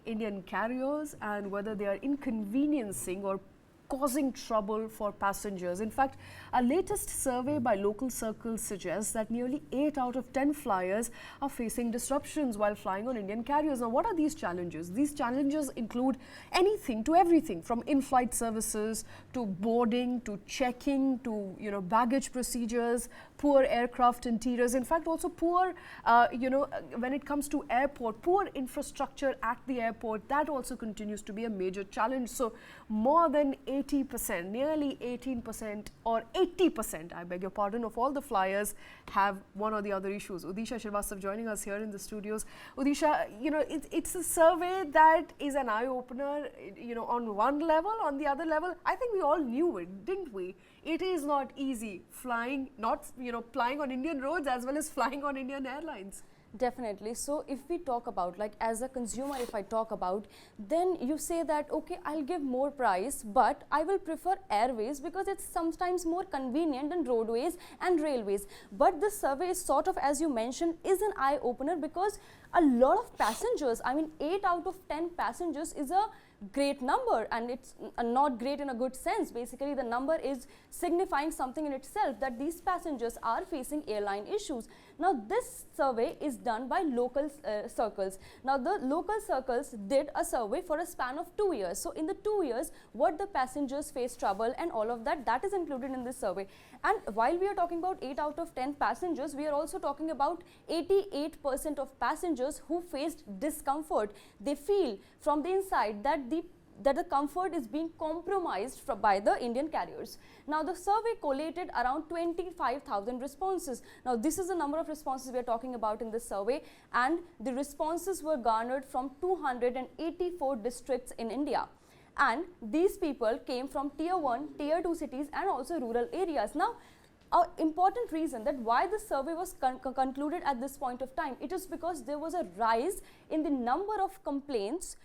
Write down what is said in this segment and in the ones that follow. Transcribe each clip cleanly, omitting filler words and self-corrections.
Indian carriers and whether they are inconveniencing or causing trouble for passengers. In fact, a latest survey by local circles suggests that nearly 8 out of 10 flyers are facing disruptions while flying on Indian carriers. Now, what are these challenges? These challenges include anything to everything, from in-flight services to boarding to checking to baggage procedures, poor aircraft interiors. In fact, also poor when it comes to airport, poor infrastructure at the airport, that also continues to be a major challenge. So more than 80%, nearly 18% or 80%, I beg your pardon, of all the flyers have one or the other issues. Udisha Srivastav joining us here in the studios. Udisha, it's a survey that is an eye-opener, on one level. On the other level, I think we all knew it, didn't we? It is not easy flying, flying on Indian roads as well as flying on Indian Airlines. Definitely. So if we talk about, like, as a consumer, if I talk about, then you say that, okay, I'll give more price, but I will prefer airways because it's sometimes more convenient than roadways and railways. But this survey is sort of, as you mentioned, is an eye opener because a lot of passengers, I mean 8 out of 10 passengers is a great number, and it's not great in a good sense. Basically, the number is signifying something in itself, that these passengers are facing airline issues. Now, this survey is done by local circles. Now, the local circles did a survey for a span of 2 years. So, in the 2 years, what the passengers face trouble and all of that, that is included in this survey. And while we are talking about 8 out of 10 passengers, we are also talking about 88% of passengers who faced discomfort. They feel from the inside that the comfort is being compromised by the Indian carriers. Now, the survey collated around 25,000 responses. Now, this is the number of responses we are talking about in this survey, and the responses were garnered from 284 districts in India. And these people came from tier 1, tier 2 cities and also rural areas. Now, an important reason that why the survey was concluded at this point of time, it is because there was a rise in the number of complaints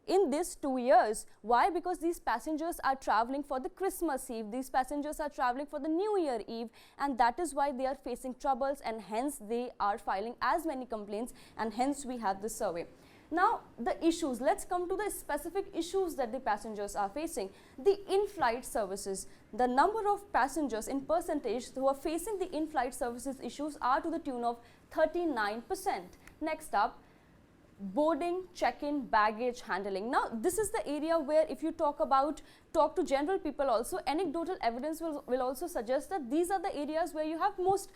in these 2 years. Why? Because these passengers are traveling for the Christmas Eve, these passengers are traveling for the New Year Eve, and that is why they are facing troubles, and hence they are filing as many complaints, and hence we have this survey. Now, the issues, let's come to the specific issues that the passengers are facing. The in-flight services, the number of passengers in percentage who are facing the in-flight services issues are to the tune of 39%. Next up, boarding, check-in, baggage handling. Now, this is the area where if you talk to general people also, anecdotal evidence will also suggest that these are the areas where you have most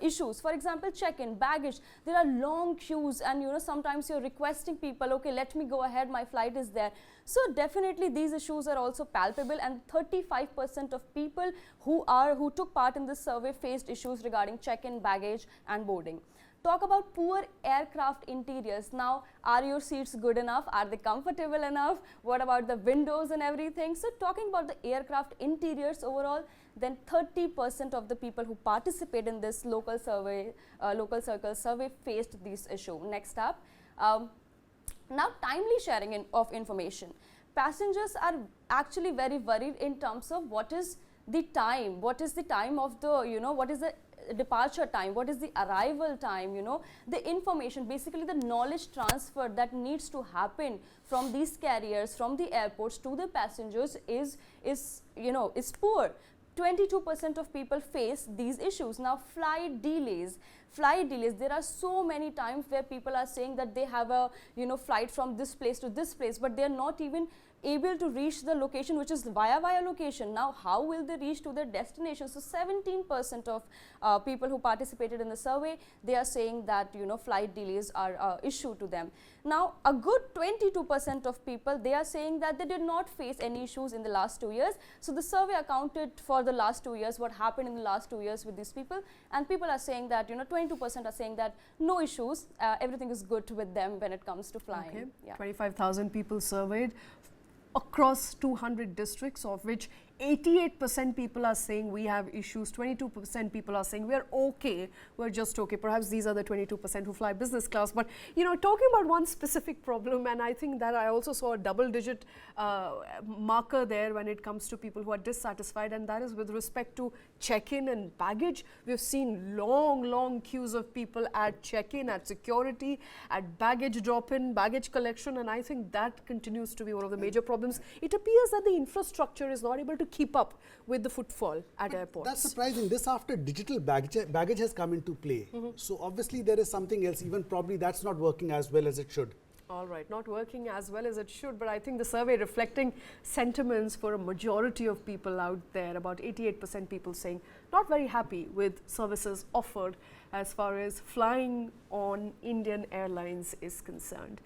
issues. For example, check-in, baggage, there are long queues, and sometimes you're requesting people, okay, let me go ahead, my flight is there. So definitely these issues are also palpable, and 35% of people who took part in this survey faced issues regarding check-in, baggage and boarding. Talk about poor aircraft interiors. Now, are your seats good enough? Are they comfortable enough? What about the windows and everything? So, talking about the aircraft interiors overall, then 30% of the people who participate in this local circle survey faced this issue. Next up, now timely sharing of information. Passengers are actually very worried in terms of what is the time of the, what is the departure time, what is the arrival time, the information, basically the knowledge transfer that needs to happen from these carriers, from the airports to the passengers is poor. 22% of people face these issues. Now, flight delays, there are so many times where people are saying that they have a flight from this place to this place, but they are not even able to reach the location, which is via location. Now, how will they reach to their destination? So 17% of people who participated in the survey, they are saying that flight delays are an issue to them. Now, a good 22% of people, they are saying that they did not face any issues in the last 2 years. So the survey accounted for the last 2 years, what happened in the last 2 years with these people, and people are saying that 22% are saying that no issues, everything is good with them when it comes to flying. Okay. Yeah. 25,000 people surveyed across 200 districts, of which 88% people are saying we have issues, 22% people are saying we're okay, we're just okay. Perhaps these are the 22% who fly business class. But, you know, talking about one specific problem, and I think that I also saw a double-digit marker there when it comes to people who are dissatisfied, and that is with respect to check-in and baggage. We've seen long queues of people at check-in, at security, at baggage drop-in, baggage collection, and I think that continues to be one of the major problems. It appears that the infrastructure is not able to keep up with the footfall at airports. That's surprising. This after digital baggage has come into play. So obviously there is something else, even probably that's not working as well as it should. All right, not working as well as it should, but I think the survey reflecting sentiments for a majority of people out there, about 88% people saying not very happy with services offered as far as flying on Indian Airlines is concerned.